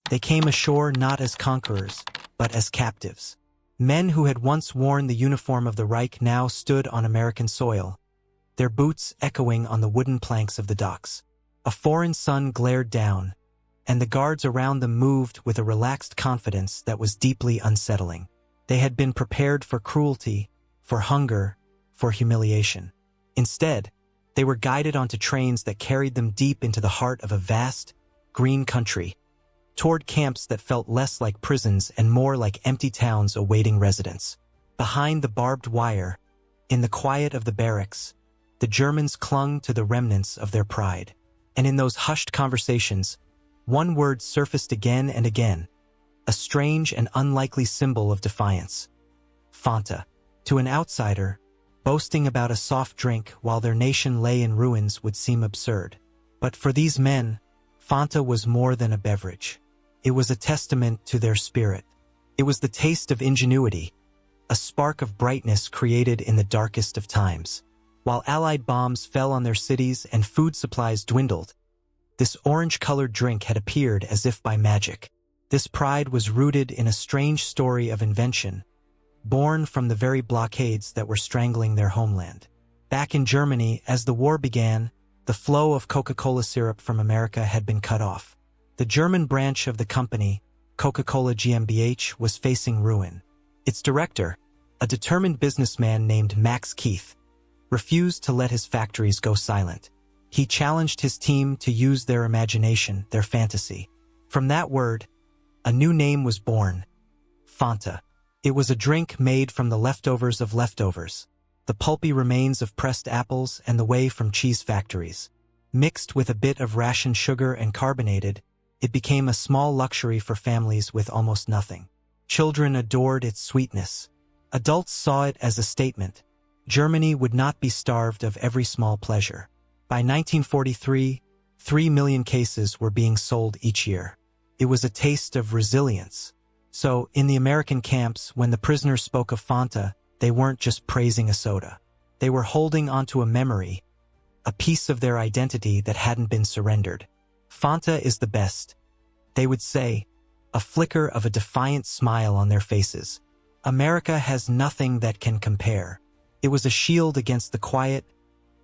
They came ashore not as conquerors, but as captives. Men who had once worn the uniform of the Reich now stood on American soil, their boots echoing on the wooden planks of the docks. A foreign sun glared down, and the guards around them moved with a relaxed confidence that was deeply unsettling. They had been prepared for cruelty, for hunger, for humiliation. Instead, they were guided onto trains that carried them deep into the heart of a vast, green country, toward camps that felt less like prisons and more like empty towns awaiting residents. Behind the barbed wire, in the quiet of the barracks, the Germans clung to the remnants of their pride. And in those hushed conversations, one word surfaced again and again, a strange and unlikely symbol of defiance: Fanta. To an outsider, boasting about a soft drink while their nation lay in ruins would seem absurd. But for these men, Fanta was more than a beverage. It was a testament to their spirit. It was the taste of ingenuity, a spark of brightness created in the darkest of times. While Allied bombs fell on their cities and food supplies dwindled, this orange-colored drink had appeared as if by magic. This pride was rooted in a strange story of invention, born from the very blockades that were strangling their homeland. Back in Germany, as the war began, the flow of Coca-Cola syrup from America had been cut off. The German branch of the company, Coca-Cola GmbH, was facing ruin. Its director, a determined businessman named Max Keith, refused to let his factories go silent. He challenged his team to use their imagination, their fantasy. From that word, a new name was born: Fanta. It was a drink made from the leftovers of leftovers, the pulpy remains of pressed apples and the whey from cheese factories. Mixed with a bit of rationed sugar and carbonated, it became a small luxury for families with almost nothing. Children adored its sweetness. Adults saw it as a statement: Germany would not be starved of every small pleasure. By 1943, 3 million cases were being sold each year. It was a taste of resilience. So, in the American camps, when the prisoners spoke of Fanta, they weren't just praising a soda. They were holding onto a memory, a piece of their identity that hadn't been surrendered. Fanta is the best, they would say, a flicker of a defiant smile on their faces. America has nothing that can compare. It was a shield against the quiet,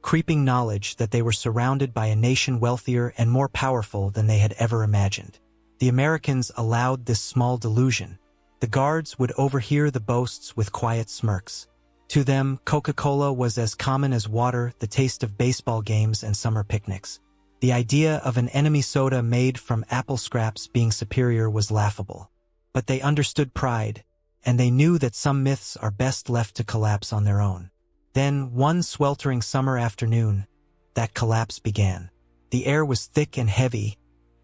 creeping knowledge that they were surrounded by a nation wealthier and more powerful than they had ever imagined. The Americans allowed this small delusion. The guards would overhear the boasts with quiet smirks. To them, Coca-Cola was as common as water, the taste of baseball games and summer picnics. The idea of an enemy soda made from apple scraps being superior was laughable. But they understood pride, and they knew that some myths are best left to collapse on their own. Then, one sweltering summer afternoon, that collapse began. The air was thick and heavy,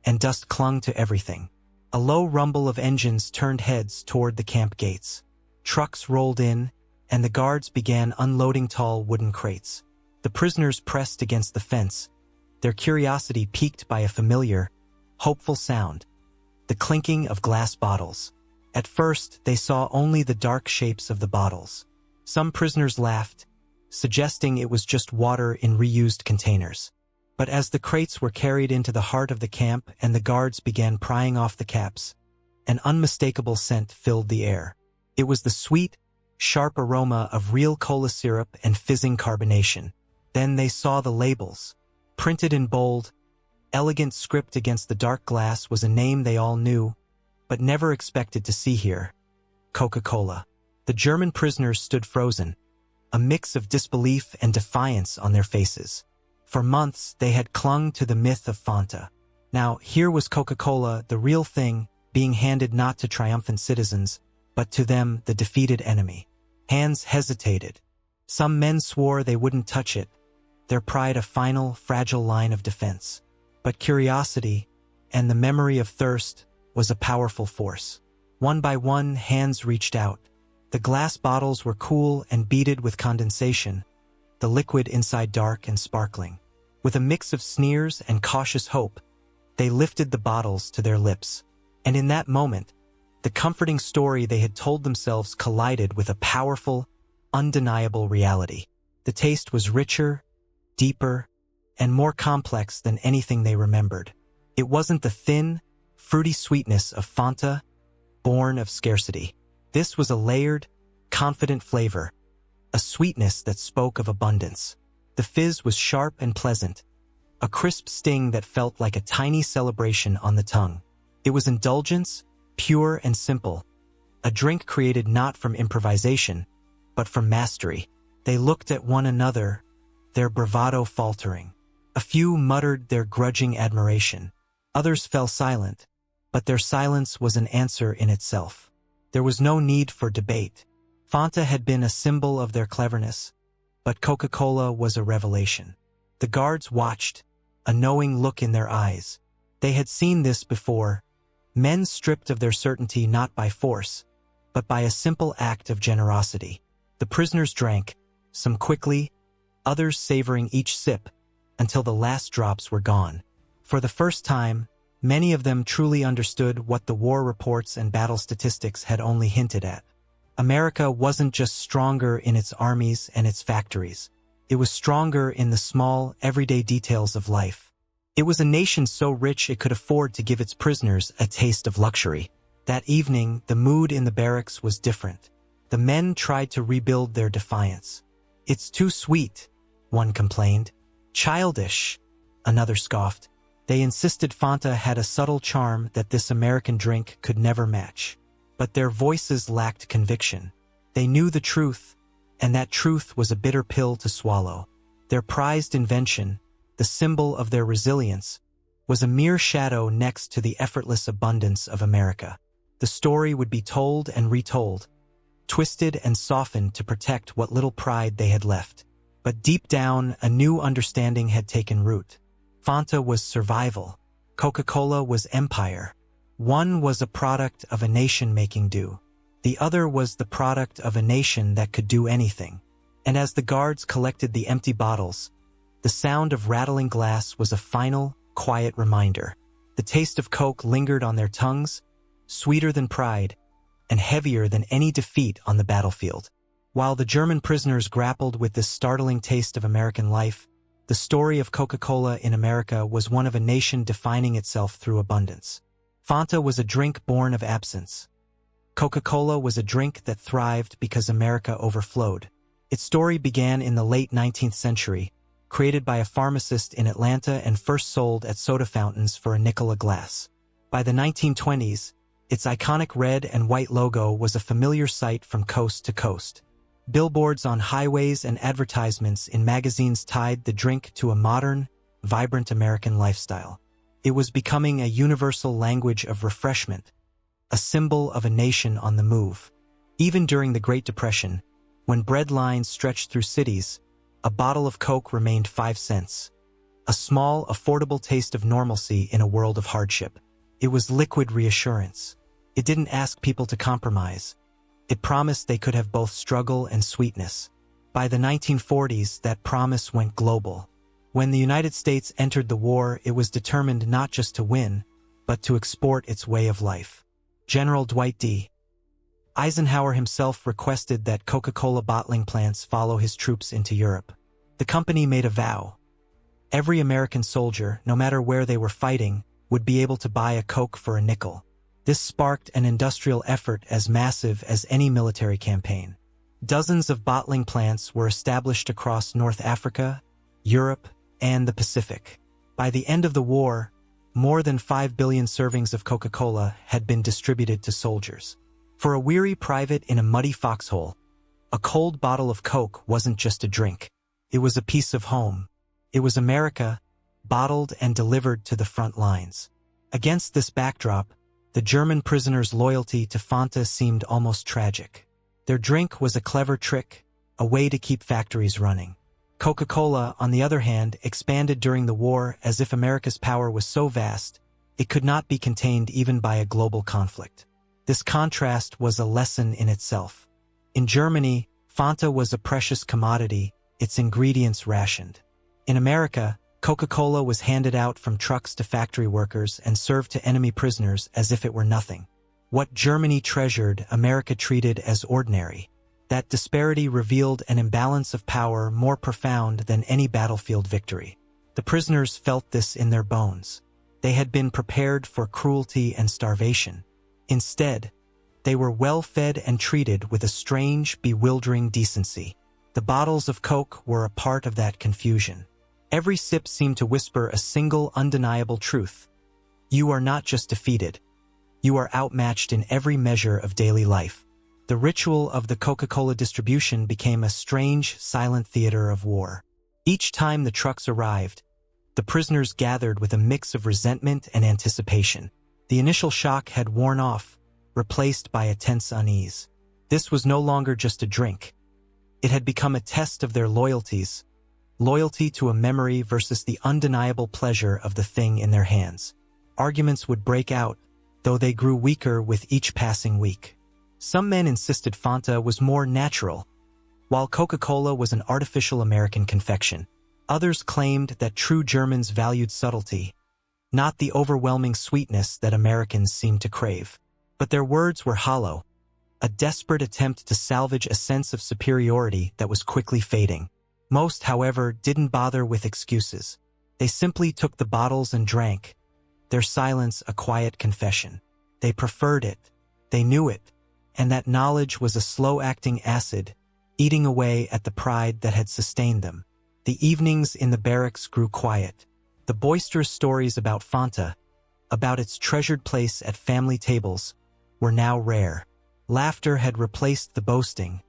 and dust clung to everything. A low rumble of engines turned heads toward the camp gates. Trucks rolled in, and the guards began unloading tall wooden crates. The prisoners pressed against the fence, their curiosity piqued by a familiar, hopeful sound: the clinking of glass bottles. At first, they saw only the dark shapes of the bottles. Some prisoners laughed, suggesting it was just water in reused containers. But as the crates were carried into the heart of the camp and the guards began prying off the caps, an unmistakable scent filled the air. It was the sweet, sharp aroma of real cola syrup and fizzing carbonation. Then they saw the labels. Printed in bold, elegant script against the dark glass was a name they all knew, but never expected to see here: Coca-Cola. The German prisoners stood frozen, a mix of disbelief and defiance on their faces. For months, they had clung to the myth of Fanta. Now, here was Coca-Cola, the real thing, being handed not to triumphant citizens, but to them, the defeated enemy. Hands hesitated. Some men swore they wouldn't touch it, their pride a final, fragile line of defense. But curiosity, and the memory of thirst, was a powerful force. One by one, hands reached out. The glass bottles were cool and beaded with condensation, the liquid inside dark and sparkling. With a mix of sneers and cautious hope, they lifted the bottles to their lips. And in that moment, the comforting story they had told themselves collided with a powerful, undeniable reality. The taste was richer, deeper, and more complex than anything they remembered. It wasn't the thin, fruity sweetness of Fanta, born of scarcity. This was a layered, confident flavor, a sweetness that spoke of abundance. The fizz was sharp and pleasant, a crisp sting that felt like a tiny celebration on the tongue. It was indulgence, pure and simple, a drink created not from improvisation, but from mastery. They looked at one another, their bravado faltering. A few muttered their grudging admiration. Others fell silent, but their silence was an answer in itself. There was no need for debate. Fanta had been a symbol of their cleverness, but Coca-Cola was a revelation. The guards watched, a knowing look in their eyes. They had seen this before, men stripped of their certainty not by force, but by a simple act of generosity. The prisoners drank, some quickly, others savoring each sip, until the last drops were gone. For the first time, many of them truly understood what the war reports and battle statistics had only hinted at. America wasn't just stronger in its armies and its factories. It was stronger in the small, everyday details of life. It was a nation so rich it could afford to give its prisoners a taste of luxury. That evening, the mood in the barracks was different. The men tried to rebuild their defiance. "It's too sweet," one complained. "Childish," another scoffed. They insisted Fanta had a subtle charm that this American drink could never match. But their voices lacked conviction. They knew the truth, and that truth was a bitter pill to swallow. Their prized invention, the symbol of their resilience, was a mere shadow next to the effortless abundance of America. The story would be told and retold, twisted and softened to protect what little pride they had left. But deep down, a new understanding had taken root. Fanta was survival. Coca-Cola was empire. One was a product of a nation making do. The other was the product of a nation that could do anything. And as the guards collected the empty bottles, the sound of rattling glass was a final, quiet reminder. The taste of Coke lingered on their tongues, sweeter than pride, and heavier than any defeat on the battlefield. While the German prisoners grappled with this startling taste of American life, the story of Coca-Cola in America was one of a nation defining itself through abundance. Fanta was a drink born of absence. Coca-Cola was a drink that thrived because America overflowed. Its story began in the late 19th century, created by a pharmacist in Atlanta and first sold at soda fountains for a nickel a glass. By the 1920s, its iconic red and white logo was a familiar sight from coast to coast. Billboards on highways and advertisements in magazines tied the drink to a modern, vibrant American lifestyle. It was becoming a universal language of refreshment, a symbol of a nation on the move. Even during the Great Depression, when bread lines stretched through cities, a bottle of Coke remained 5 cents. A small, affordable taste of normalcy in a world of hardship. It was liquid reassurance. It didn't ask people to compromise. It promised they could have both struggle and sweetness. By the 1940s, that promise went global. When the United States entered the war, it was determined not just to win, but to export its way of life. General Dwight D. Eisenhower himself requested that Coca-Cola bottling plants follow his troops into Europe. The company made a vow. Every American soldier, no matter where they were fighting, would be able to buy a Coke for a nickel. This sparked an industrial effort as massive as any military campaign. Dozens of bottling plants were established across North Africa, Europe, and the Pacific. By the end of the war, more than 5 billion servings of Coca-Cola had been distributed to soldiers. For a weary private in a muddy foxhole, a cold bottle of Coke wasn't just a drink. It was a piece of home. It was America, bottled and delivered to the front lines. Against this backdrop, the German prisoners' loyalty to Fanta seemed almost tragic. Their drink was a clever trick, a way to keep factories running. Coca-Cola, on the other hand, expanded during the war as if America's power was so vast, it could not be contained even by a global conflict. This contrast was a lesson in itself. In Germany, Fanta was a precious commodity, its ingredients rationed. In America, Coca-Cola was handed out from trucks to factory workers and served to enemy prisoners as if it were nothing. What Germany treasured, America treated as ordinary. That disparity revealed an imbalance of power more profound than any battlefield victory. The prisoners felt this in their bones. They had been prepared for cruelty and starvation. Instead, they were well-fed and treated with a strange, bewildering decency. The bottles of Coke were a part of that confusion. Every sip seemed to whisper a single, undeniable truth. You are not just defeated. You are outmatched in every measure of daily life. The ritual of the Coca-Cola distribution became a strange, silent theater of war. Each time the trucks arrived, the prisoners gathered with a mix of resentment and anticipation. The initial shock had worn off, replaced by a tense unease. This was no longer just a drink. It had become a test of their loyalties, loyalty to a memory versus the undeniable pleasure of the thing in their hands. Arguments would break out, though they grew weaker with each passing week. Some men insisted Fanta was more natural, while Coca-Cola was an artificial American confection. Others claimed that true Germans valued subtlety, not the overwhelming sweetness that Americans seemed to crave. But their words were hollow, a desperate attempt to salvage a sense of superiority that was quickly fading. Most, however, didn't bother with excuses. They simply took the bottles and drank, their silence a quiet confession. They preferred it, they knew it, and that knowledge was a slow-acting acid, eating away at the pride that had sustained them. The evenings in the barracks grew quiet. The boisterous stories about Fanta, about its treasured place at family tables, were now rare. Laughter had replaced the boasting,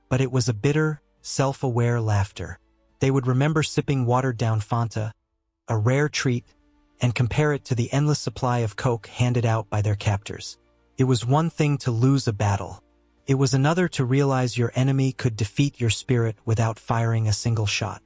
but it was a bitter, self-aware laughter. They would remember sipping watered-down Fanta, a rare treat, and compare it to the endless supply of Coke handed out by their captors. It was one thing to lose a battle. It was another to realize your enemy could defeat your spirit without firing a single shot.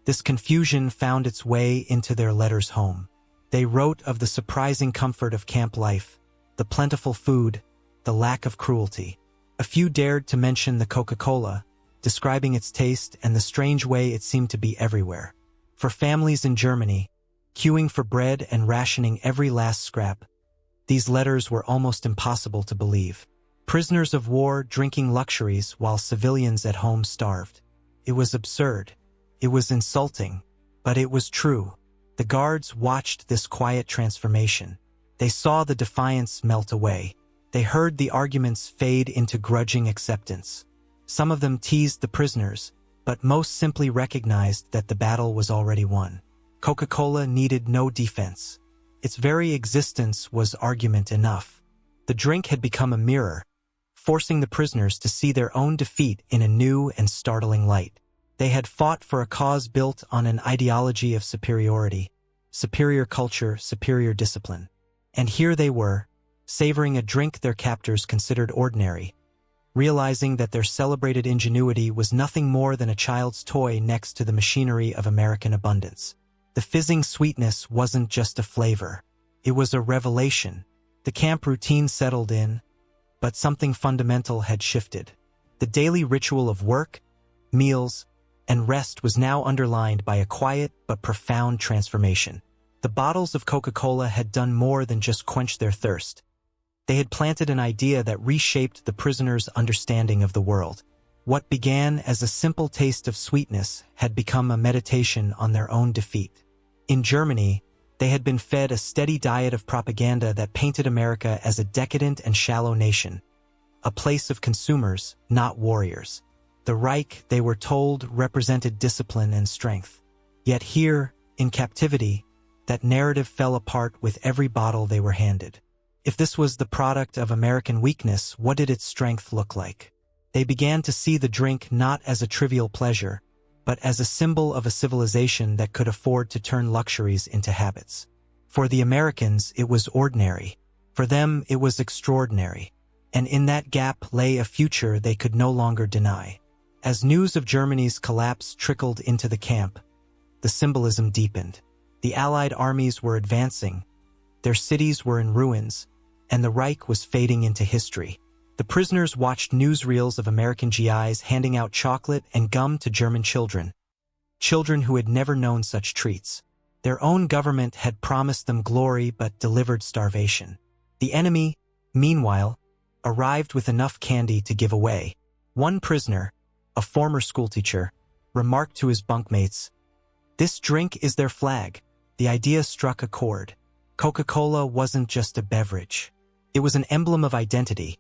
This confusion found its way into their letters home. They wrote of the surprising comfort of camp life, the plentiful food, the lack of cruelty. A few dared to mention the Coca-Cola, describing its taste and the strange way it seemed to be everywhere. For families in Germany, queuing for bread and rationing every last scrap, these letters were almost impossible to believe. Prisoners of war drinking luxuries while civilians at home starved. It was absurd. It was insulting, but it was true. The guards watched this quiet transformation. They saw the defiance melt away. They heard the arguments fade into grudging acceptance. Some of them teased the prisoners, but most simply recognized that the battle was already won. Coca-Cola needed no defense. Its very existence was argument enough. The drink had become a mirror, forcing the prisoners to see their own defeat in a new and startling light. They had fought for a cause built on an ideology of superiority, superior culture, superior discipline. And here they were, savoring a drink their captors considered ordinary, realizing that their celebrated ingenuity was nothing more than a child's toy next to the machinery of American abundance. The fizzing sweetness wasn't just a flavor. It was a revelation. The camp routine settled in, but something fundamental had shifted. The daily ritual of work, meals, and rest was now underlined by a quiet but profound transformation. The bottles of Coca-Cola had done more than just quench their thirst. They had planted an idea that reshaped the prisoners' understanding of the world. What began as a simple taste of sweetness had become a meditation on their own defeat. In Germany, they had been fed a steady diet of propaganda that painted America as a decadent and shallow nation, a place of consumers, not warriors. The Reich, they were told, represented discipline and strength. Yet here, in captivity, that narrative fell apart with every bottle they were handed. If this was the product of American weakness, what did its strength look like? They began to see the drink not as a trivial pleasure, but as a symbol of a civilization that could afford to turn luxuries into habits. For the Americans, it was ordinary. For them, it was extraordinary. And in that gap lay a future they could no longer deny. As news of Germany's collapse trickled into the camp, the symbolism deepened. The Allied armies were advancing, their cities were in ruins, and the Reich was fading into history. The prisoners watched newsreels of American GIs handing out chocolate and gum to German children who had never known such treats. Their own government had promised them glory but delivered starvation. The enemy, meanwhile, arrived with enough candy to give away. One prisoner, a former schoolteacher, remarked to his bunkmates, "This drink is their flag." The idea struck a chord. Coca-Cola wasn't just a beverage. It was an emblem of identity,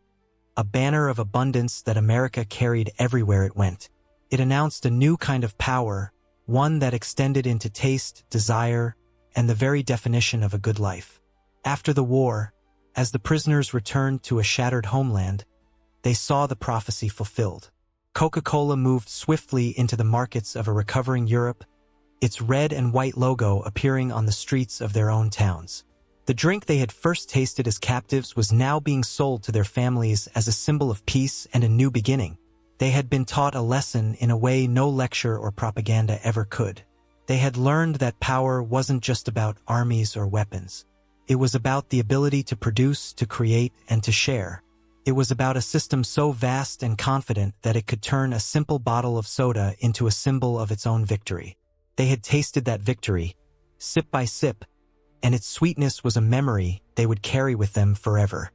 a banner of abundance that America carried everywhere it went. It announced a new kind of power, one that extended into taste, desire, and the very definition of a good life. After the war, as the prisoners returned to a shattered homeland, they saw the prophecy fulfilled. Coca-Cola moved swiftly into the markets of a recovering Europe, its red and white logo appearing on the streets of their own towns. The drink they had first tasted as captives was now being sold to their families as a symbol of peace and a new beginning. They had been taught a lesson in a way no lecture or propaganda ever could. They had learned that power wasn't just about armies or weapons. It was about the ability to produce, to create, and to share. It was about a system so vast and confident that it could turn a simple bottle of soda into a symbol of its own victory. They had tasted that victory, sip by sip, and its sweetness was a memory they would carry with them forever.